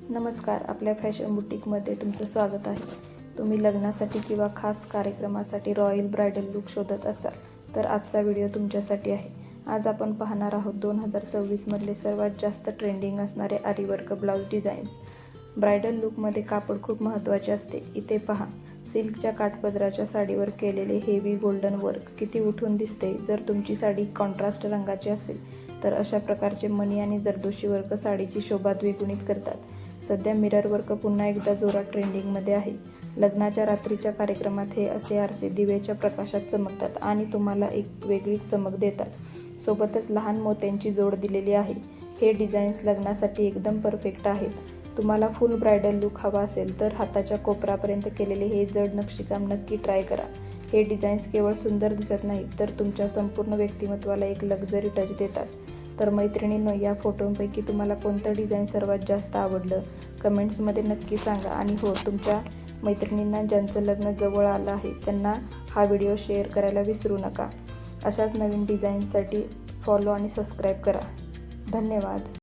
नमस्कार, आपल्या फॅशन बुटीकमध्ये तुमचं स्वागत आहे. तुम्ही लग्नासाठी किंवा खास कार्यक्रमासाठी रॉयल ब्रायडल लूक शोधत असाल तर आजचा व्हिडिओ तुमच्यासाठी आहे. आज आपण पाहणार आहोत 2026 मधले सर्वात जास्त ट्रेंडिंग असणारे आरीवर्क ब्लाऊज डिझाईन्स. ब्रायडल लूकमध्ये कापड खूप महत्त्वाचे असते. इथे पहा, सिल्कच्या काठपदराच्या साडीवर केलेले हेवी गोल्डन वर्क किती उठून दिसते. जर तुमची साडी कॉन्ट्रास्ट रंगाची असेल तर अशा प्रकारचे मणी आणि जरदोशी वर्क साडीची शोभा द्विगुणित करतात. सध्या मिरर वर्क पुन्हा एकदा जोरात ट्रेंडिंगमध्ये आहे. लग्नाच्या रात्रीच्या कार्यक्रमात हे असे आरसे दिव्याच्या प्रकाशात चमकतात आणि तुम्हाला एक वेगळीच चमक देतात. सोबतच लहान मोत्यांची जोड दिलेली आहे. हे डिझाईन्स लग्नासाठी एकदम परफेक्ट आहेत. तुम्हाला फुल ब्रायडल लूक हवा असेल तर हाताच्या कोपरापर्यंत केलेले हे जड नक्षीकाम नक्की ट्राय करा. हे डिझाईन्स केवळ सुंदर दिसत नाहीत तर तुमच्या संपूर्ण व्यक्तिमत्वाला एक लक्झरी टच देतात. तर मैत्रिणींनो, या फोटोंपैकी तुम्हाला कोणतं डिझाईन सर्वात जास्त आवडलं कमेंट्समध्ये नक्की सांगा. आणि हो, तुमच्या मैत्रिणींना ज्यांचं लग्न जवळ आलं आहे त्यांना हा व्हिडिओ शेअर करायला विसरू नका. अशाच नवीन डिझाईन्ससाठी फॉलो आणि सबस्क्राईब करा. धन्यवाद.